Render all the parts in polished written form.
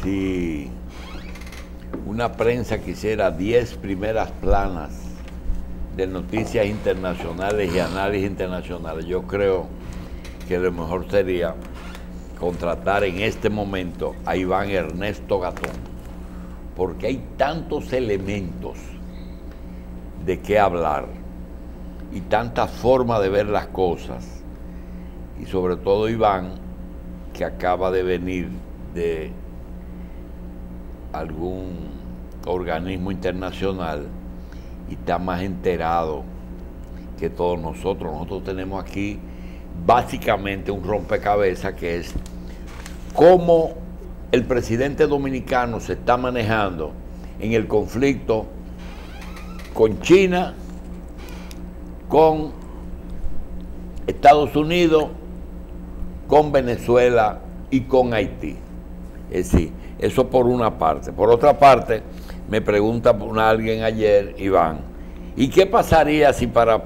si una prensa quisiera 10 primeras planas de noticias internacionales y análisis internacionales, yo creo que lo mejor sería contratar en este momento a Iván Ernesto Gatón, porque hay tantos elementos de qué hablar y tantas formas de ver las cosas, y sobre todo Iván, que acaba de venir de algún organismo internacional y está más enterado que todos nosotros. Nosotros tenemos aquí básicamente un rompecabezas, que es cómo el presidente dominicano se está manejando en el conflicto con China, con Estados Unidos, con Venezuela y con Haití. Es decir, eso por una parte. Por otra parte, me pregunta alguien ayer, Iván, ¿y qué pasaría si para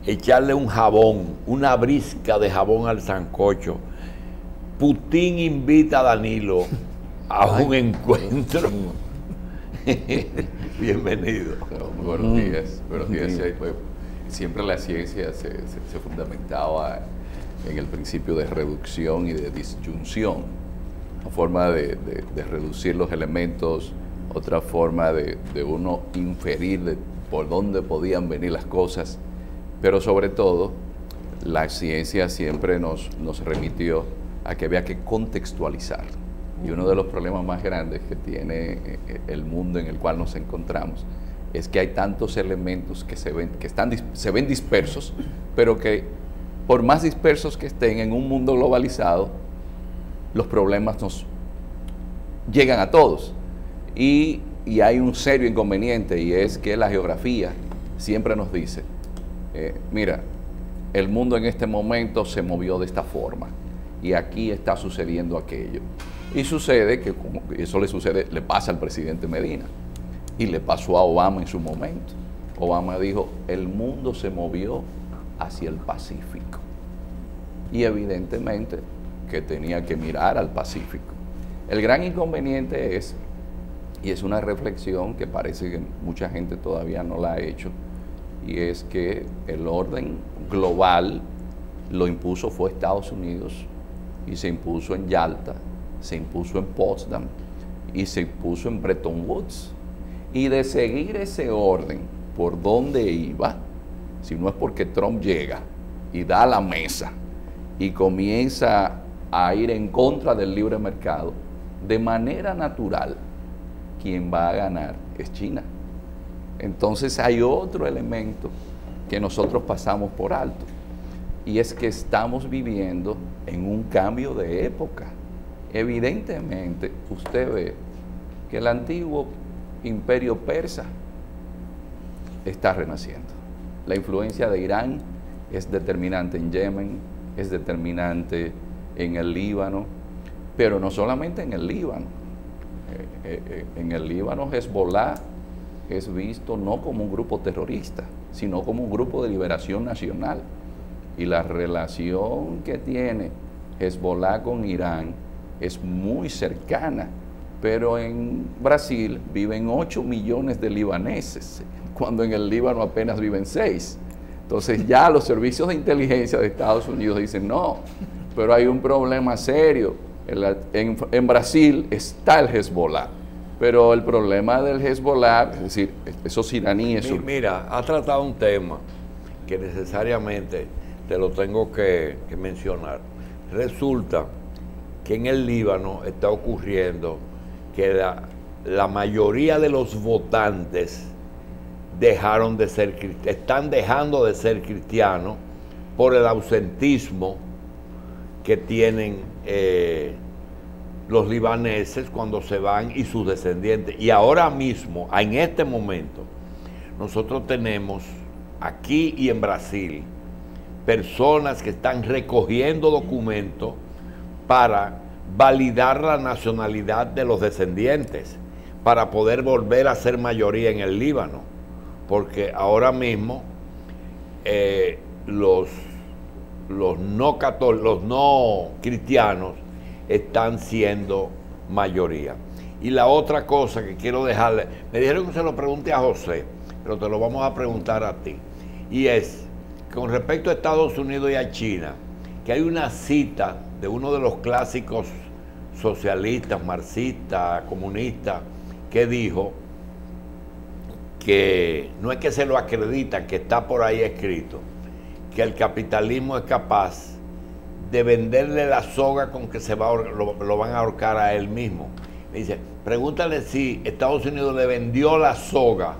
echarle un jabón, una brisca de jabón al sancocho, Putin invita a Danilo a un encuentro? Bienvenido. Buenos días. Buenos días. Siempre la ciencia se fundamentaba en el principio de reducción y de disyunción, una forma de reducir los elementos, otra forma de uno inferir por dónde podían venir las cosas, pero sobre todo la ciencia siempre nos remitió a que había que contextualizar. Y uno de los problemas más grandes que tiene el mundo en el cual nos encontramos es que hay tantos elementos que se ven dispersos, pero que por más dispersos que estén en un mundo globalizado, los problemas nos llegan a todos. Y hay un serio inconveniente, y es que la geografía siempre nos dice, mira, el mundo en este momento se movió de esta forma y aquí está sucediendo aquello. Y sucede que como eso le pasa al presidente Medina y le pasó a Obama en su momento. Obama dijo, el mundo se movió hacia el Pacífico. Y evidentemente que tenía que mirar al Pacífico. El gran inconveniente es, y es una reflexión que parece que mucha gente todavía no la ha hecho, y es que el orden global lo impuso fue Estados Unidos, y se impuso en Yalta, se impuso en Potsdam y se impuso en Bretton Woods. Y de seguir ese orden por donde iba, si no es porque Trump llega y da la mesa y comienza a ir en contra del libre mercado, de manera natural, quien va a ganar es China. Entonces hay otro elemento que nosotros pasamos por alto, y es que estamos viviendo en un cambio de época. Evidentemente, usted ve que el antiguo imperio persa está renaciendo. La influencia de Irán es determinante en Yemen, es determinante en el Líbano, pero no solamente en el Líbano. En el Líbano, Hezbollah es visto no como un grupo terrorista, sino como un grupo de liberación nacional. Y la relación que tiene Hezbollah con Irán es muy cercana, pero en Brasil viven 8 millones de libaneses, cuando en el Líbano apenas viven 6. Entonces ya los servicios de inteligencia de Estados Unidos dicen, no, pero hay un problema serio. En Brasil está el Hezbollah, pero el problema del Hezbollah, es decir, esos iraníes... Mira, ha tratado un tema que necesariamente te lo tengo que mencionar. Resulta que en el Líbano está ocurriendo que la mayoría de los votantes están dejando de ser cristianos por el ausentismo que tienen los libaneses cuando se van y sus descendientes. Y ahora mismo, en este momento, nosotros tenemos aquí y en Brasil personas que están recogiendo documentos para validar la nacionalidad de los descendientes, para poder volver a ser mayoría en el Líbano, porque ahora mismo los no cristianos están siendo mayoría. Y la otra cosa que quiero dejarle, me dijeron que se lo pregunte a José, pero te lo vamos a preguntar a ti, y es, con respecto a Estados Unidos y a China, que hay una cita de uno de los clásicos socialistas, marxistas, comunistas, que dijo que no es que se lo acredita, que está por ahí escrito, que el capitalismo es capaz de venderle la soga con que lo van a ahorcar a él mismo. Me dice, pregúntale si Estados Unidos le vendió la soga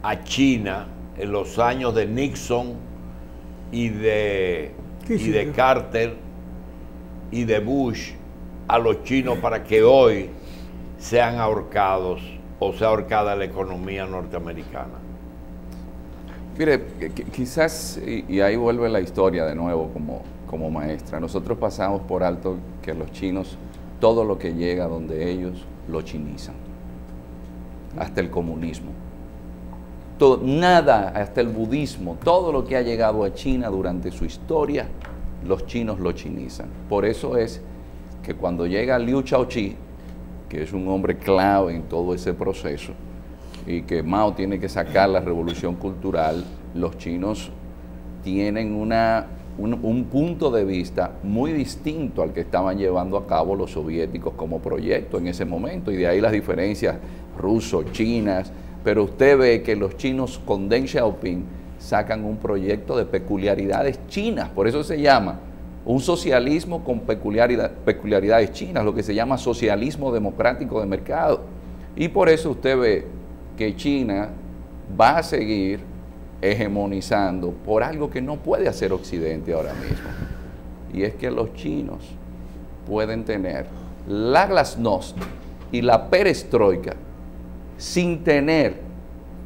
a China en los años de Nixon y de Carter y de Bush a los chinos para que hoy sean ahorcados o sea ahorcada la economía norteamericana. Mire, quizás, y ahí vuelve la historia de nuevo como maestra, nosotros pasamos por alto que los chinos, todo lo que llega donde ellos lo chinizan, hasta el comunismo. Todo, nada, hasta el budismo, todo lo que ha llegado a China durante su historia, los chinos lo chinizan. Por eso es que cuando llega Liu Shaoqi, que es un hombre clave en todo ese proceso, y que Mao tiene que sacar la revolución cultural, los chinos tienen un punto de vista muy distinto al que estaban llevando a cabo los soviéticos como proyecto en ese momento, y de ahí las diferencias rusos, chinas, pero usted ve que los chinos con Deng Xiaoping sacan un proyecto de peculiaridades chinas, por eso se llama un socialismo con peculiaridades chinas, lo que se llama socialismo democrático de mercado, y por eso usted ve que China va a seguir hegemonizando por algo que no puede hacer Occidente ahora mismo, y es que los chinos pueden tener la glasnost y la perestroika sin tener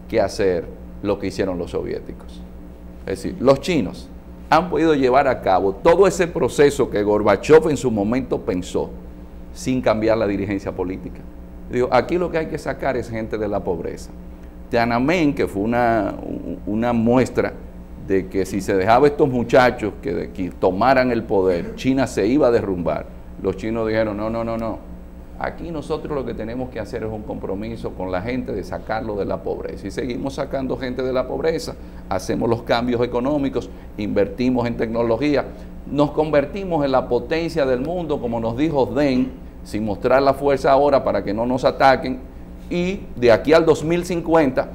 que hacer lo que hicieron los soviéticos. Es decir, los chinos han podido llevar a cabo todo ese proceso que Gorbachev en su momento pensó sin cambiar la dirigencia política. Digo, aquí lo que hay que sacar es gente de la pobreza. Tiananmen, que fue una muestra de que si se dejaba a estos muchachos que tomaran el poder, China se iba a derrumbar. Los chinos dijeron, no. Aquí nosotros lo que tenemos que hacer es un compromiso con la gente de sacarlo de la pobreza. Y seguimos sacando gente de la pobreza, hacemos los cambios económicos, invertimos en tecnología, nos convertimos en la potencia del mundo, como nos dijo Deng, sin mostrar la fuerza ahora para que no nos ataquen, y de aquí al 2050,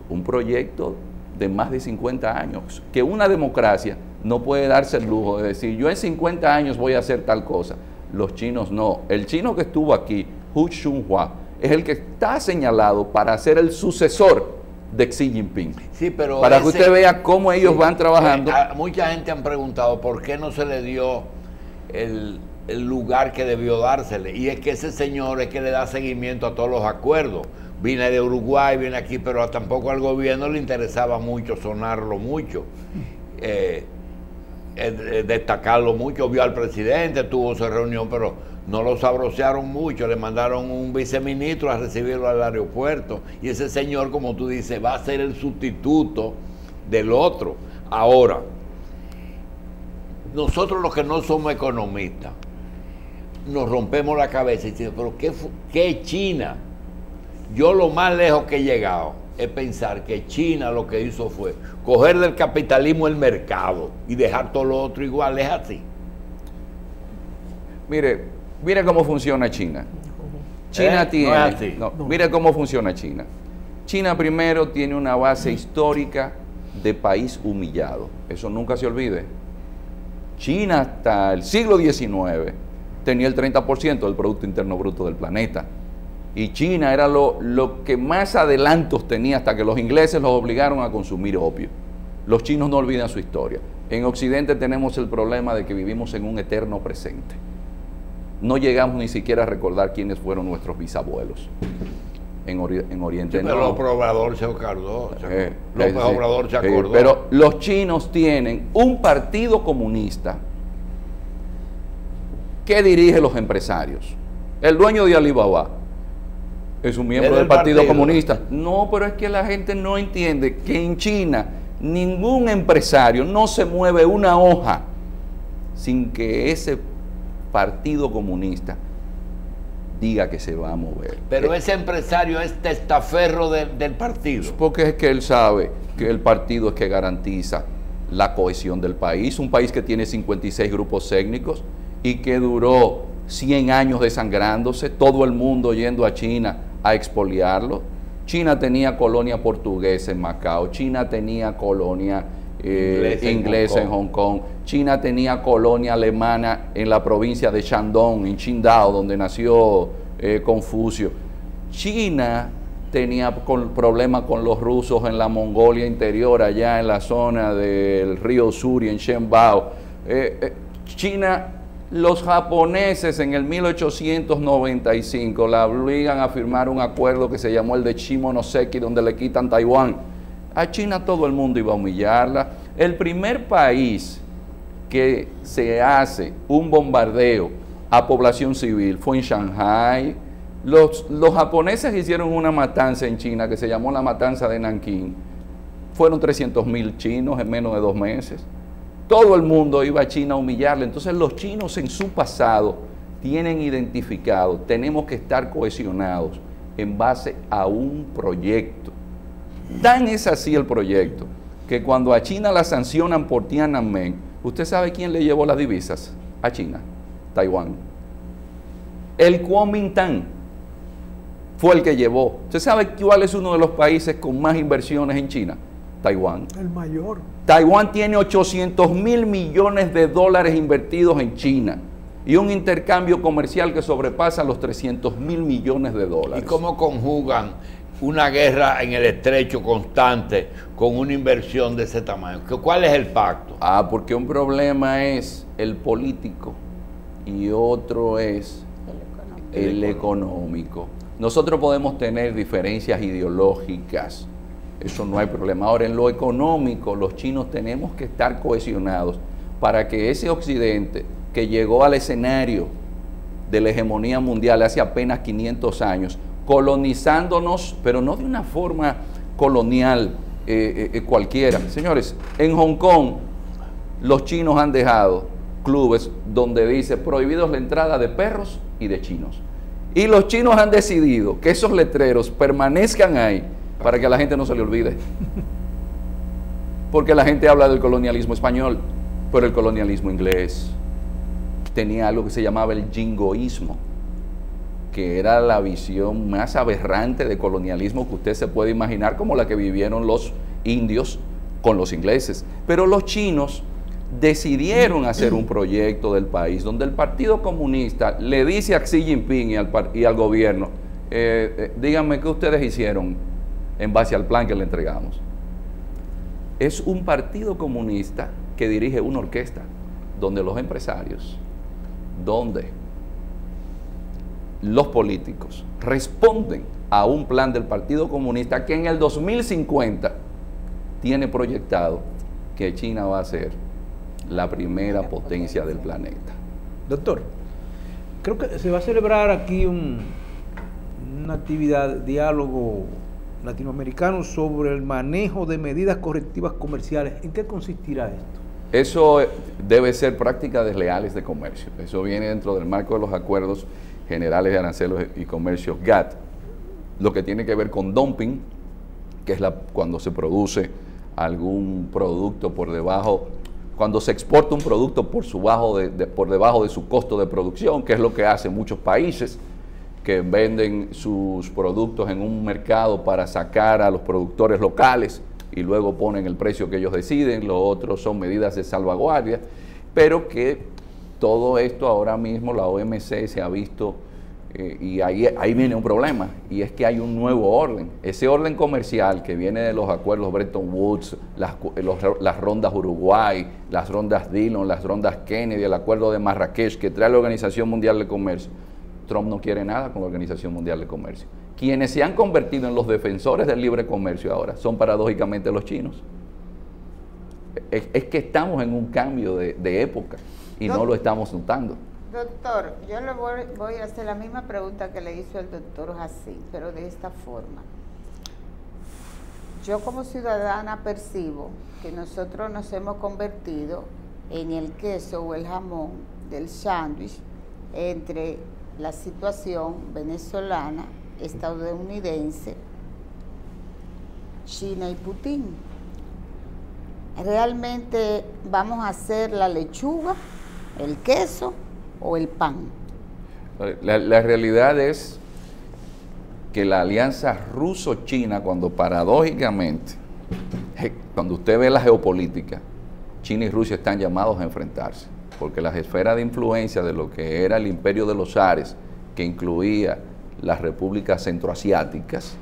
un proyecto de más de 50 años, que una democracia no puede darse el lujo de decir, yo en 50 años voy a hacer tal cosa. Los chinos no. El chino que estuvo aquí, Hu Jintao, es el que está señalado para ser el sucesor de Xi Jinping. Sí, pero para que usted vea cómo ellos van trabajando. Mucha gente han preguntado por qué no se le dio el lugar que debió dársele. Y es que ese señor es que le da seguimiento a todos los acuerdos. Viene de Uruguay, viene aquí, pero tampoco al gobierno le interesaba mucho sonarlo mucho. Destacarlo mucho, vio al presidente, tuvo su reunión, pero no lo sabrosearon mucho, le mandaron un viceministro a recibirlo al aeropuerto, y ese señor, como tú dices, va a ser el sustituto del otro. Ahora, nosotros los que no somos economistas, nos rompemos la cabeza y decimos, pero ¿qué China? Yo lo más lejos que he llegado es pensar que China lo que hizo fue coger del capitalismo el mercado y dejar todo lo otro igual. Es así. Mire cómo funciona China. China tiene... No es así. No, mire cómo funciona China. China primero tiene una base histórica de país humillado. Eso nunca se olvide. China hasta el siglo XIX tenía el 30% del Producto Interno Bruto del planeta. Y China era lo que más adelantos tenía hasta que los ingleses los obligaron a consumir opio. Los chinos no olvidan su historia. En Occidente tenemos el problema de que vivimos en un eterno presente. No llegamos ni siquiera a recordar quiénes fueron nuestros bisabuelos. En Oriente sí, pero no. López Obrador se acordó. López Obrador se acordó. Pero los chinos tienen un partido comunista que dirige los empresarios. El dueño de Alibaba es un miembro del Partido Comunista. No, pero es que la gente no entiende que en China ningún empresario no se mueve una hoja sin que ese Partido Comunista diga que se va a mover. Pero ese empresario es testaferro del partido. Porque es que él sabe que el partido es que garantiza la cohesión del país, un país que tiene 56 grupos étnicos y que duró 100 años desangrándose, todo el mundo yendo a China a expoliarlo. China tenía colonia portuguesa en Macao, China tenía colonia inglesa en Hong Kong, China tenía colonia alemana en la provincia de Shandong, en Qingdao, donde nació Confucio. China tenía problemas con los rusos en la Mongolia interior, allá en la zona del río Suri, en Shenbao. China, los japoneses en el 1895 la obligan a firmar un acuerdo que se llamó el de Shimonoseki, donde le quitan Taiwán. A China todo el mundo iba a humillarla. El primer país que se hace un bombardeo a población civil fue en Shanghái. Los japoneses hicieron una matanza en China que se llamó la matanza de Nankín. Fueron 300.000 chinos en menos de 2 meses. Todo el mundo iba a China a humillarle. Entonces los chinos en su pasado tienen identificado, tenemos que estar cohesionados en base a un proyecto. Tan es así el proyecto que cuando a China la sancionan por Tiananmen, ¿usted sabe quién le llevó las divisas a China? Taiwán. El Kuomintang fue el que llevó. ¿Usted sabe cuál es uno de los países con más inversiones en China? Taiwán. El mayor. Taiwán tiene 800.000 millones de dólares invertidos en China y un intercambio comercial que sobrepasa los 300.000 millones de dólares. ¿Y cómo conjugan una guerra en el estrecho constante con una inversión de ese tamaño? ¿Cuál es el pacto? Porque un problema es el político y otro es el económico. Nosotros podemos tener diferencias ideológicas, eso no hay problema. Ahora, en lo económico, los chinos tenemos que estar cohesionados para que ese occidente que llegó al escenario de la hegemonía mundial hace apenas 500 años, colonizándonos, pero no de una forma colonial cualquiera. Señores, en Hong Kong los chinos han dejado clubes donde dice prohibidos la entrada de perros y de chinos. Y los chinos han decidido que esos letreros permanezcan ahí para que a la gente no se le olvide. Porque la gente habla del colonialismo español, pero el colonialismo inglés tenía algo que se llamaba el jingoísmo, que era la visión más aberrante de colonialismo que usted se puede imaginar, como la que vivieron los indios con los ingleses. Pero los chinos decidieron hacer un proyecto del país donde el Partido Comunista le dice a Xi Jinping y al gobierno, díganme qué ustedes hicieron en base al plan que le entregamos. Es un partido comunista que dirige una orquesta donde los empresarios, donde los políticos responden a un plan del Partido Comunista que en el 2050 tiene proyectado que China va a ser la primera potencia del planeta. Doctor, creo que se va a celebrar aquí una actividad, diálogo latinoamericano sobre el manejo de medidas correctivas comerciales. ¿En qué consistirá esto? Eso debe ser prácticas desleales de comercio. Eso viene dentro del marco de los acuerdos generales de aranceles y comercio GATT, lo que tiene que ver con dumping, que es cuando se produce algún producto por debajo, cuando se exporta un producto por debajo de su costo de producción, que es lo que hacen muchos países que venden sus productos en un mercado para sacar a los productores locales y luego ponen el precio que ellos deciden. Lo otro son medidas de salvaguardia, pero que todo esto ahora mismo la OMC se ha visto y ahí viene un problema, y es que hay un nuevo orden. Ese orden comercial que viene de los acuerdos Bretton Woods, las rondas Uruguay, las rondas Dillon, las rondas Kennedy, el acuerdo de Marrakech que trae la Organización Mundial de Comercio. Trump no quiere nada con la Organización Mundial de Comercio. Quienes se han convertido en los defensores del libre comercio ahora son paradójicamente los chinos. Es que estamos en un cambio de época y no lo estamos notando. Doctor, yo le voy a hacer la misma pregunta que le hizo el doctor Jacín, pero de esta forma. Yo como ciudadana percibo que nosotros nos hemos convertido en el queso o el jamón del sándwich entre la situación venezolana, estadounidense, China y Putin. ¿Realmente vamos a hacer la lechuga, el queso o el pan? La realidad es que la alianza ruso-china, cuando paradójicamente, cuando usted ve la geopolítica, China y Rusia están llamados a enfrentarse, porque las esferas de influencia de lo que era el imperio de los zares, que incluía las repúblicas centroasiáticas,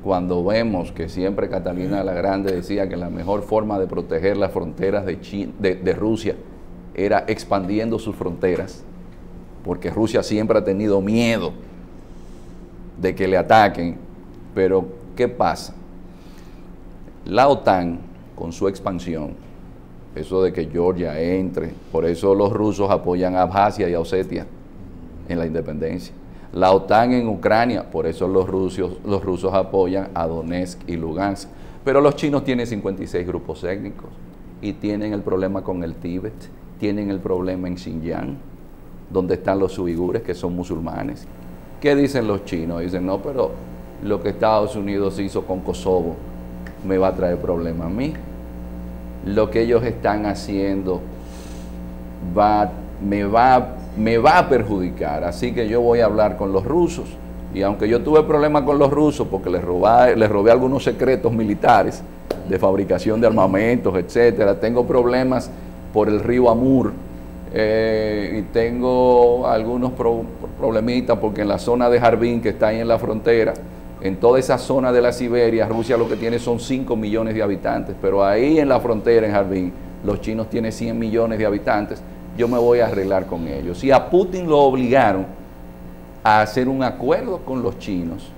cuando vemos que siempre Catalina la Grande decía que la mejor forma de proteger las fronteras de Rusia era expandiendo sus fronteras, porque Rusia siempre ha tenido miedo de que le ataquen. Pero ¿qué pasa? La OTAN, con su expansión, eso de que Georgia entre, por eso los rusos apoyan a Abjasia y a Osetia en la independencia. La OTAN en Ucrania, por eso los rusos apoyan a Donetsk y Lugansk. Pero los chinos tienen 56 grupos étnicos y tienen el problema con el Tíbet, tienen el problema en Xinjiang, donde están los uigures, que son musulmanes. ¿Qué dicen los chinos? Dicen, no, pero lo que Estados Unidos hizo con Kosovo me va a traer problemas a mí. Lo que ellos están haciendo me va a perjudicar, así que yo voy a hablar con los rusos. Y aunque yo tuve problemas con los rusos porque les robé algunos secretos militares de fabricación de armamentos, etcétera, tengo problemas por el río Amur, y tengo algunos problemitas porque en la zona de Harbin, que está ahí en la frontera, en toda esa zona de la Siberia, Rusia lo que tiene son 5 millones de habitantes, pero ahí en la frontera, en Harbin, los chinos tienen 100 millones de habitantes. Yo me voy a arreglar con ellos. Y a Putin lo obligaron a hacer un acuerdo con los chinos,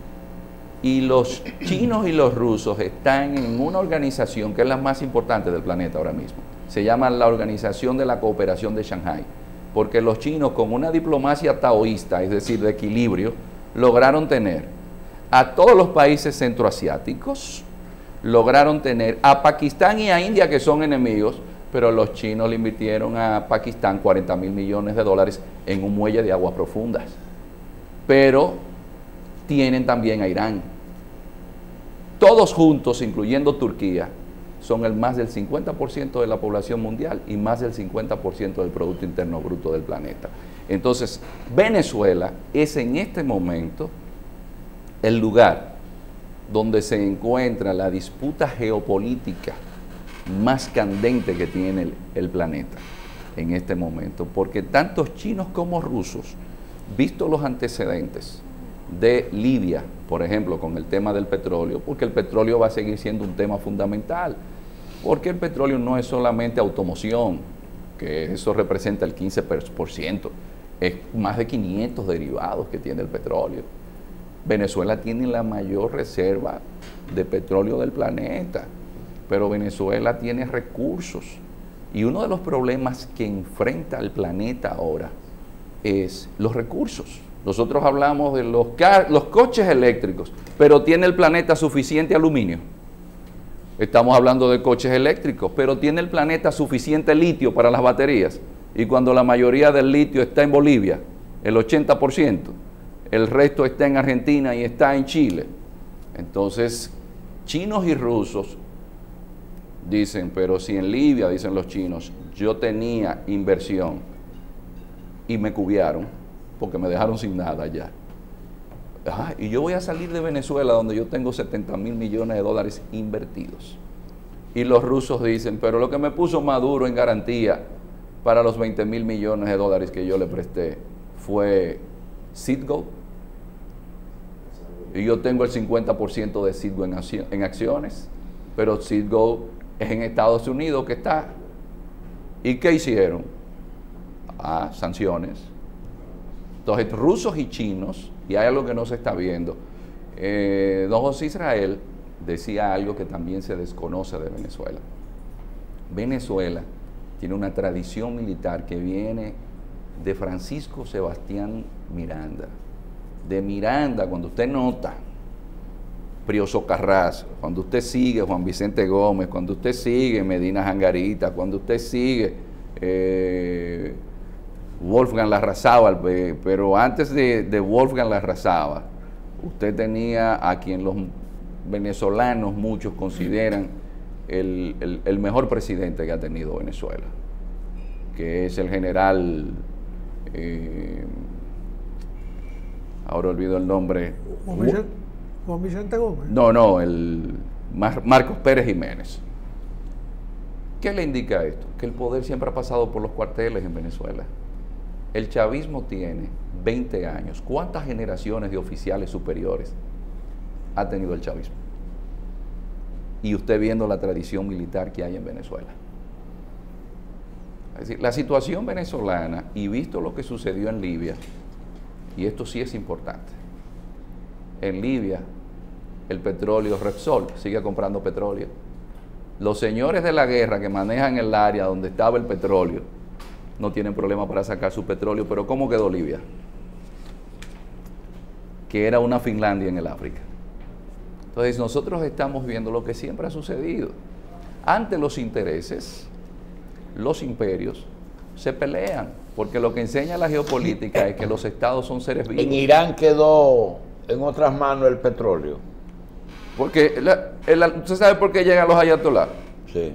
y los chinos y los rusos están en una organización que es la más importante del planeta ahora mismo. Se llama la Organización de la Cooperación de Shanghái, porque los chinos, con una diplomacia taoísta, es decir, de equilibrio, lograron tener a todos los países centroasiáticos, lograron tener a Pakistán y a India, que son enemigos, pero los chinos le invirtieron a Pakistán 40 mil millones de dólares en un muelle de aguas profundas. Pero tienen también a Irán. Todos juntos, incluyendo Turquía, son el más del 50% de la población mundial y más del 50% del Producto Interno Bruto del planeta. Entonces, Venezuela es en este momento el lugar donde se encuentra la disputa geopolítica más candente que tiene el planeta en este momento, porque tantos chinos como rusos, visto los antecedentes de Libia, por ejemplo, con el tema del petróleo, porque el petróleo va a seguir siendo un tema fundamental, porque el petróleo no es solamente automoción, que eso representa el 15%, es más de 500 derivados que tiene el petróleo. Venezuela tiene la mayor reserva de petróleo del planeta, pero Venezuela tiene recursos, y uno de los problemas que enfrenta el planeta ahora es los recursos. Nosotros hablamos de los coches eléctricos, pero ¿tiene el planeta suficiente aluminio? Estamos hablando de coches eléctricos, pero ¿tiene el planeta suficiente litio para las baterías? Y cuando la mayoría del litio está en Bolivia, el 80%, el resto está en Argentina y está en Chile. Entonces, chinos y rusos dicen, pero si en Libia, dicen los chinos, yo tenía inversión y me cubiaron porque me dejaron sin nada allá. Y yo voy a salir de Venezuela donde yo tengo 70 mil millones de dólares invertidos. Y los rusos dicen, pero lo que me puso Maduro en garantía para los 20 mil millones de dólares que yo le presté fue Citgo. Y yo tengo el 50% de Citgo en acciones, pero Citgo es en Estados Unidos que está. ¿Y qué hicieron? Sanciones. Entonces, rusos y chinos, y hay algo que no se está viendo. Don José Israel decía algo que también se desconoce de Venezuela. Venezuela tiene una tradición militar que viene de Francisco Sebastián Miranda. De Miranda, cuando usted nota Prioso Carrasco, cuando usted sigue Juan Vicente Gómez, cuando usted sigue Medina Jangarita, cuando usted sigue Wolfgang Larrazábal, pero antes de Wolfgang Larrazábal, usted tenía a quien los venezolanos muchos consideran el mejor presidente que ha tenido Venezuela, que es el general, ahora olvido el nombre. Juan Vicente Gómez. No, el Marcos Pérez Jiménez. ¿Qué le indica esto? Que el poder siempre ha pasado por los cuarteles en Venezuela. El chavismo tiene 20 años. ¿Cuántas generaciones de oficiales superiores ha tenido el chavismo? Y usted viendo la tradición militar que hay en Venezuela. Es decir, la situación venezolana, y visto lo que sucedió en Libia, y esto sí es importante, en Libia el petróleo Repsol sigue comprando petróleo. Los señores de la guerra que manejan el área donde estaba el petróleo no tienen problema para sacar su petróleo, pero ¿cómo quedó Libia? Que era una Finlandia en el África. Entonces nosotros estamos viendo lo que siempre ha sucedido. Ante los intereses, los imperios se pelean, porque lo que enseña la geopolítica es que los estados son seres vivos. En Irán quedó en otras manos el petróleo. Porque, ¿usted sabe por qué llegan los ayatolás? Sí.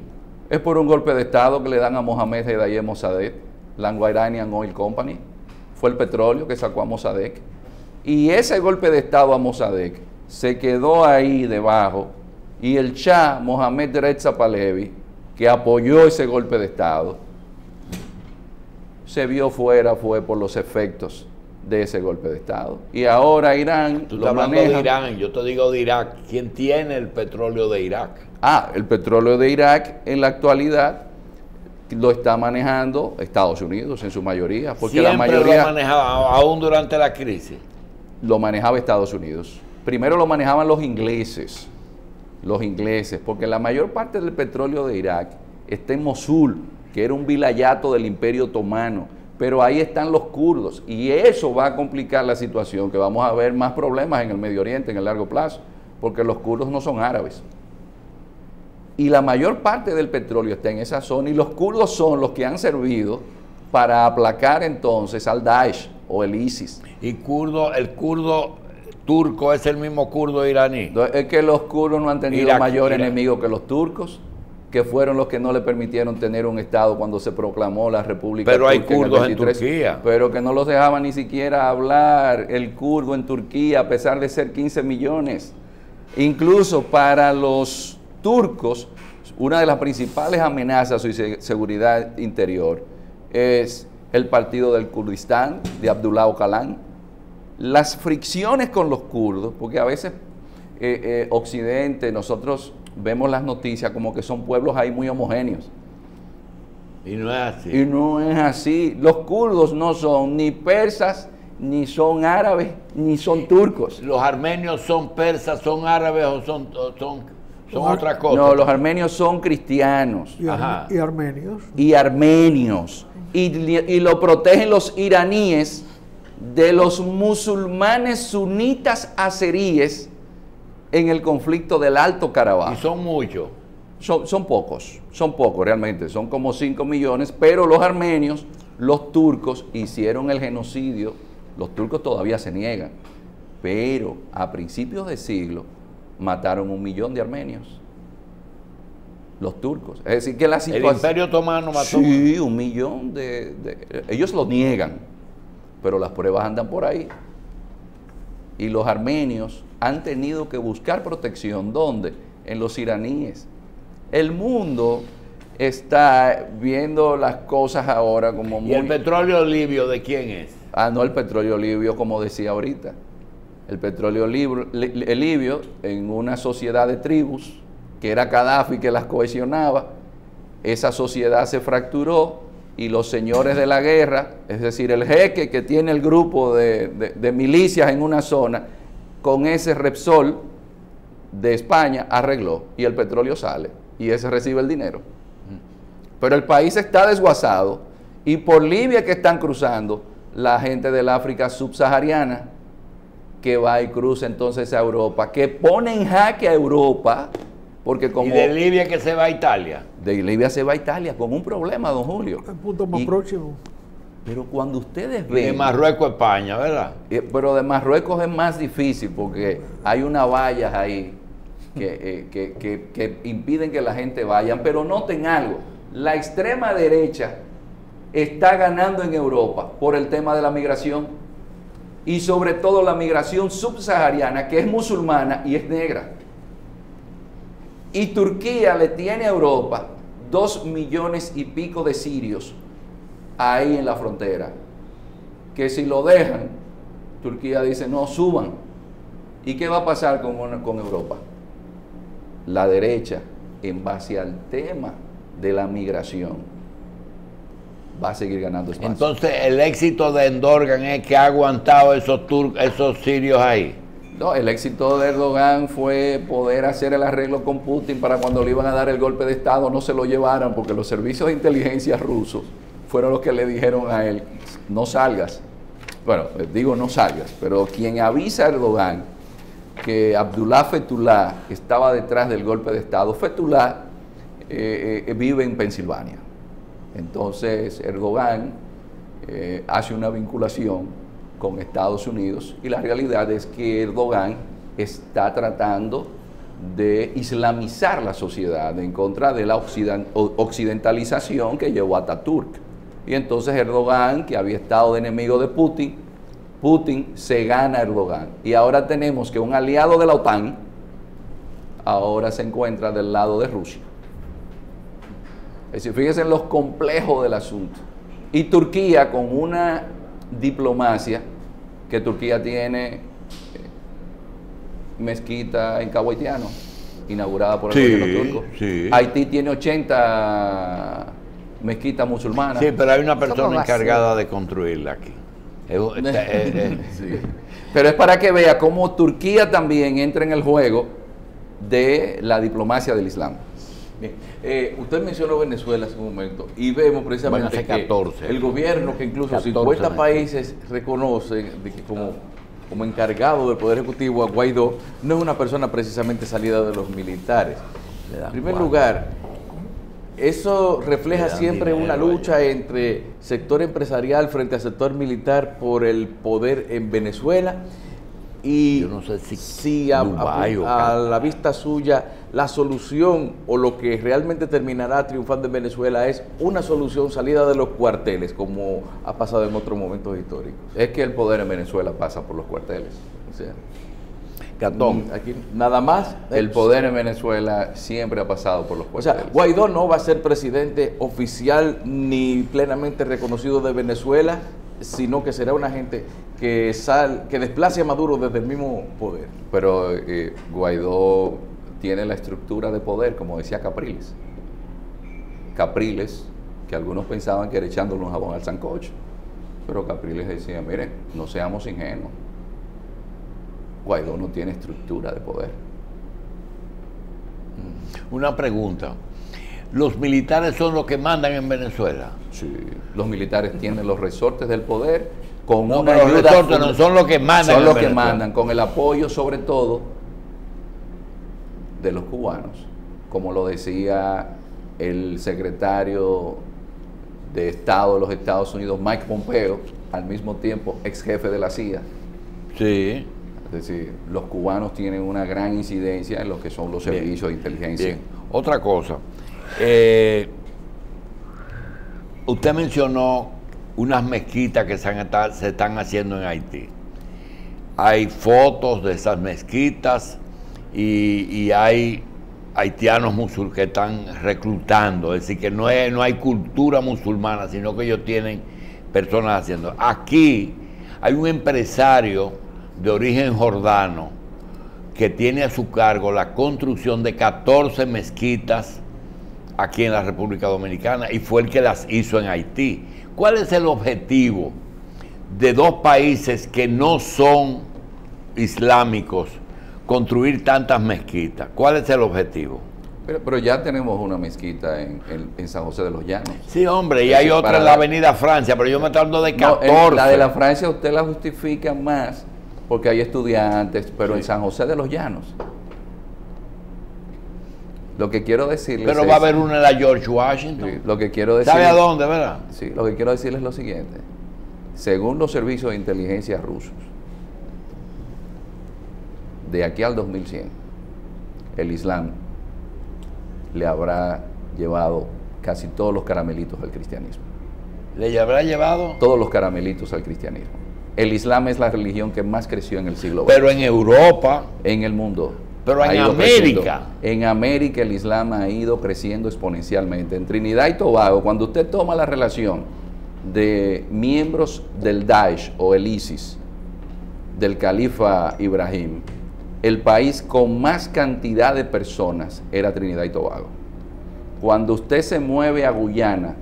Es por un golpe de estado que le dan a Mohamed Hedayeh Mossadegh, la Anglo-Iranian Oil Company. Fue el petróleo que sacó a Mossadegh. Y ese golpe de estado a Mossadegh se quedó ahí debajo, y el Shah Mohamed Reza Pahlavi, que apoyó ese golpe de estado, se vio fuera, fue por los efectos de ese golpe de estado. Y ahora Irán Tú lo estás hablando maneja. de Irán, yo te digo de Irak. ¿Quién tiene el petróleo de Irak? El petróleo de Irak en la actualidad lo está manejando Estados Unidos en su mayoría, porque Siempre la mayoría lo manejaba, aún durante la crisis. lo manejaba Estados Unidos. Primero lo manejaban los ingleses, porque la mayor parte del petróleo de Irak está en Mosul, que era un vilayato del Imperio Otomano, pero ahí están los kurdos, y eso va a complicar la situación, que vamos a ver más problemas en el Medio Oriente en el largo plazo, porque los kurdos no son árabes. Y la mayor parte del petróleo está en esa zona, y los kurdos son los que han servido para aplacar entonces al Daesh o el ISIS. Y el kurdo turco es el mismo kurdo iraní. Entonces, es que los kurdos no han tenido Irak, mayor Irak. enemigo que los turcos, que fueron los que no le permitieron tener un estado cuando se proclamó la República Pero hay Turca en el kurdos en 23, Turquía. pero que no los dejaban ni siquiera hablar el kurdo en Turquía, a pesar de ser 15 millones. Incluso para los turcos, una de las principales amenazas a su seguridad interior es el partido del Kurdistán, de Abdullah Öcalan. Las fricciones con los kurdos, porque a veces Occidente, nosotros vemos las noticias como que son pueblos ahí muy homogéneos. Y no es así. Y no es así. Los kurdos no son ni persas, ni son árabes, ni son turcos. ¿Los armenios son persas, son árabes o son otra cosa? No, los armenios son cristianos Ajá. Y armenios. y armenios. Y lo protegen los iraníes de los musulmanes sunitas azeríes en el conflicto del Alto Karabaj. Y son muchos. Son pocos realmente, son como 5 millones, pero los armenios, los turcos hicieron el genocidio, los turcos todavía se niegan, pero a principios de siglo mataron 1 millón de armenios, los turcos. Es decir, que la situación... El Imperio Otomano mató. Sí, 1 millón ellos lo niegan, pero las pruebas andan por ahí. Y los armenios han tenido que buscar protección. ¿Dónde? En los iraníes. El mundo está viendo las cosas ahora como muy... ¿Y el petróleo libio de quién es? No, el petróleo libio, como decía ahorita. El petróleo libio, en una sociedad de tribus, que era Gaddafi que las cohesionaba, esa sociedad se fracturó y los señores de la guerra, es decir, el jeque que tiene el grupo de milicias en una zona, con ese Repsol de España arregló y el petróleo sale y ese recibe el dinero. Pero el país está desguazado y por Libia que están cruzando la gente del África subsahariana que va y cruza entonces a Europa, que pone en jaque a Europa, porque como... ¿Y de Libia que se va a Italia? De Libia se va a Italia con un problema, don Julio. El punto más próximo. Pero cuando ustedes De ven... Marruecos a España, ¿verdad? Pero de Marruecos es más difícil porque hay unas vallas ahí que impiden que la gente vaya. Pero noten algo, la extrema derecha está ganando en Europa por el tema de la migración y sobre todo la migración subsahariana, que es musulmana y es negra. Y Turquía le tiene a Europa 2 millones y pico de sirios ahí en la frontera, que si lo dejan, Turquía dice, no, suban. ¿Y qué va a pasar con Europa? La derecha, en base al tema de la migración, va a seguir ganando espacio. Entonces, el éxito de Erdogan es que ha aguantado esos sirios ahí. No, el éxito de Erdogan fue poder hacer el arreglo con Putin para cuando le iban a dar el golpe de Estado no se lo llevaran, porque los servicios de inteligencia rusos fueron los que le dijeron a él, no salgas. Bueno, digo no salgas, pero quien avisa a Erdogan que Abdullah Fethullah estaba detrás del golpe de Estado, Fethullah vive en Pensilvania. Entonces Erdogan hace una vinculación con Estados Unidos y la realidad es que Erdogan está tratando de islamizar la sociedad en contra de la occidentalización que llevó a Ataturk. Y entonces Erdogan, que había estado de enemigo de Putin, Putin se gana a Erdogan. Y ahora tenemos que un aliado de la OTAN ahora se encuentra del lado de Rusia. Es decir, fíjense en los complejos del asunto. Y Turquía con una diplomacia, que Turquía tiene mezquita en Cabo Haitiano, inaugurada por el gobierno turco. Sí. Haití tiene 80 mezquitas musulmanas. Sí, pero hay una persona encargada de construirla aquí. Sí. Pero es para que vea cómo Turquía también entra en el juego de la diplomacia del Islam. Bien, usted mencionó Venezuela hace un momento y vemos precisamente hace 14. que el gobierno, que incluso 14 50 meses. países reconocen de que como encargado del Poder Ejecutivo a Guaidó, no es una persona precisamente salida de los militares. En primer lugar, eso refleja siempre una lucha entre sector empresarial frente al sector militar por el poder en Venezuela. Y Yo no sé si a Dubái o la vista suya la solución o lo que realmente terminará triunfando en Venezuela es una solución salida de los cuarteles, como ha pasado en otros momentos históricos. Es que el poder en Venezuela pasa por los cuarteles. O sea, Catón. aquí nada más. El poder en Venezuela siempre ha pasado por los O cuarteles. sea, Guaidó no va a ser presidente oficial ni plenamente reconocido de Venezuela, sino que será una gente que desplace a Maduro desde el mismo poder. Pero Guaidó tiene la estructura de poder, como decía Capriles. Capriles, que algunos pensaban que era echándole un jabón al sancocho, pero Capriles decía, miren, no seamos ingenuos. Guaidó no tiene estructura de poder. Una pregunta. ¿Los militares son los que mandan en Venezuela? Sí, los militares tienen los resortes del poder con No, una pero los ayuda. resortes no son los que mandan Son en los que Venezuela. mandan, con el apoyo sobre todo de los cubanos, como lo decía el secretario de Estado de los Estados Unidos, Mike Pompeo, al mismo tiempo ex jefe de la CIA. Sí. Es decir, los cubanos tienen una gran incidencia en lo que son los servicios de inteligencia. Bien. Otra cosa. Usted mencionó unas mezquitas que se están haciendo en Haití. Hay fotos de esas mezquitas y hay haitianos musulmanes que están reclutando. Es decir, que no hay cultura musulmana, sino que ellos tienen personas haciendo. Aquí hay un empresario de origen jordano que tiene a su cargo la construcción de 14 mezquitas aquí en la República Dominicana y fue el que las hizo en Haití. ¿Cuál es el objetivo de dos países que no son islámicos construir tantas mezquitas? ¿Cuál es el objetivo? Pero ya tenemos una mezquita en San José de los Llanos. Sí, hombre, y Es hay decir, otra en la Avenida Francia, pero yo me estoy hablando de No, 14. la de la Francia usted la justifica más porque hay estudiantes, pero Sí. en San José de los Llanos. Lo que quiero decirles Pero va a haber una en la George Washington. sí, lo que quiero decirles, ¿Sabe a dónde, verdad? Sí, lo que quiero decirles es lo siguiente. según los servicios de inteligencia rusos, de aquí al 2100, el Islam le habrá llevado casi todos los caramelitos al cristianismo. ¿Le habrá llevado? Todos los caramelitos al cristianismo. El Islam es la religión que más creció en el siglo XX. Pero en Europa. En el mundo. Pero ha en ido América. creciendo. En América el Islam ha ido creciendo exponencialmente. En Trinidad y Tobago, cuando usted toma la relación de miembros del Daesh o el ISIS, del califa Ibrahim, el país con más cantidad de personas era Trinidad y Tobago. Cuando usted se mueve a Guyana,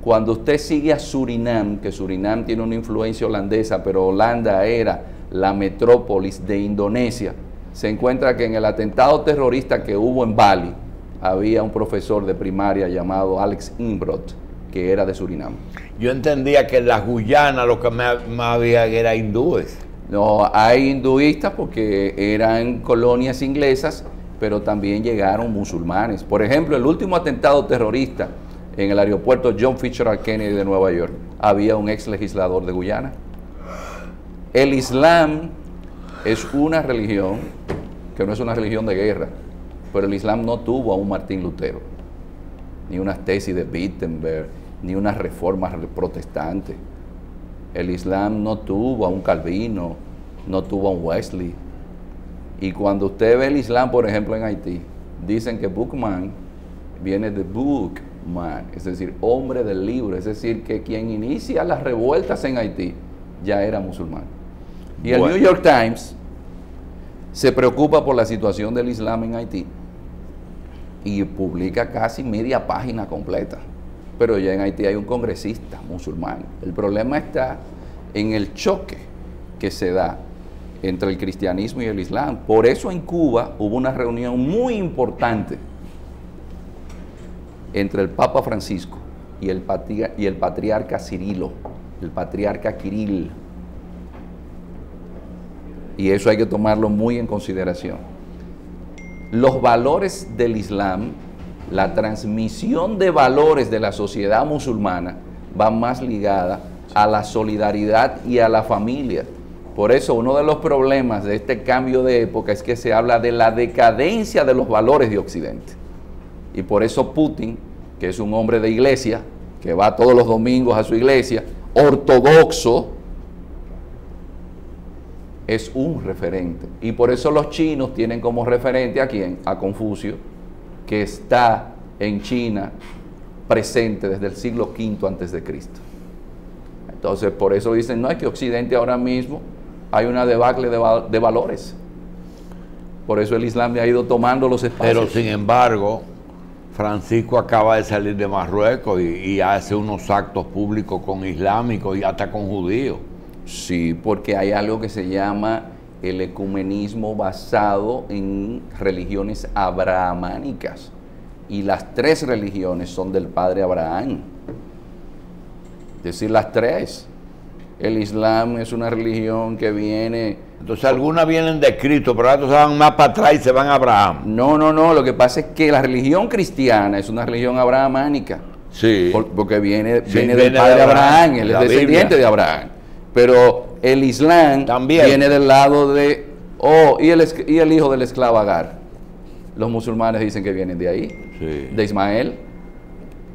cuando usted sigue a Surinam, que Surinam tiene una influencia holandesa, pero Holanda era la metrópolis de Indonesia, se encuentra que en el atentado terrorista que hubo en Bali, había un profesor de primaria llamado Alex Imbrot, que era de Surinam. Yo entendía que en las Guyanas lo que más había era hindúes. No, hay hinduistas porque eran colonias inglesas, pero también llegaron musulmanes. Por ejemplo, el último atentado terrorista en el aeropuerto John Fitzgerald Kennedy de Nueva York, había un ex legislador de Guyana. El Islam es una religión que no es una religión de guerra, pero el Islam no tuvo a un Martín Lutero, ni unas tesis de Wittenberg, ni unas reformas protestantes. El Islam no tuvo a un Calvino, no tuvo a un Wesley. Y cuando usted ve el Islam, por ejemplo, en Haití, dicen que Bookman viene de Bookman, es decir, hombre del libro, es decir, que quien inicia las revueltas en Haití ya era musulmán. Y el New York Times se preocupa por la situación del Islam en Haití y publica casi media página completa. Pero ya en Haití hay un congresista musulmán. El problema está en el choque que se da entre el cristianismo y el Islam. Por eso en Cuba hubo una reunión muy importante entre el Papa Francisco y el patriarca Cirilo, el patriarca Kirill. Y eso hay que tomarlo muy en consideración. Los valores del Islam, la transmisión de valores de la sociedad musulmana va más ligada a la solidaridad y a la familia. Por eso uno de los problemas de este cambio de época es que se habla de la decadencia de los valores de Occidente. Y por eso Putin, que es un hombre de iglesia, que va todos los domingos a su iglesia, ortodoxo, es un referente. Y por eso los chinos tienen como referente ¿a quién? A Confucio, que está en China presente desde el siglo V a.C. Entonces, por eso dicen, no, es que Occidente ahora mismo hay una debacle de valores. Por eso el Islam ha ido tomando los espacios. Pero sin embargo, Francisco acaba de salir de Marruecos y hace unos actos públicos con islámicos y hasta con judíos. Sí, porque hay algo que se llama el ecumenismo basado en religiones abrahamánicas. Y las tres religiones son del padre Abraham. Es decir, las tres. El Islam es una religión que viene... Entonces algunas vienen de Cristo, pero otras se van más para atrás y se van a Abraham. No, lo que pasa es que la religión cristiana es una religión abrahamánica. Sí. Porque viene del padre Abraham, él es descendiente de Abraham. Pero el Islam también viene del lado de... y el hijo del esclavo Agar. Los musulmanes dicen que vienen de ahí, sí, de Ismael.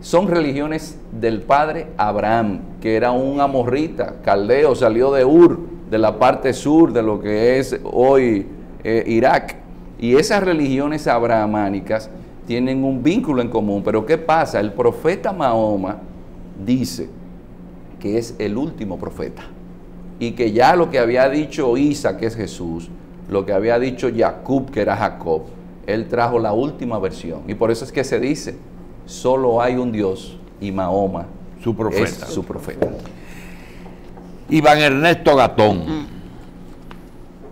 Son religiones del padre Abraham, que era un amorrita, caldeo, salió de Ur, de la parte sur de lo que es hoy Irak. Y esas religiones abrahamánicas tienen un vínculo en común. Pero ¿qué pasa? El profeta Mahoma dice que es el último profeta. Y que ya lo que había dicho Isa, que es Jesús, lo que había dicho Jacob, que era Jacob, él trajo la última versión. Y por eso es que se dice, solo hay un Dios y Mahoma su profeta. Es su profeta. Iván Ernesto Gatón.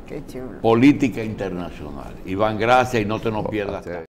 Qué chulo. Política internacional. Iván, gracias y no te nos pierdas.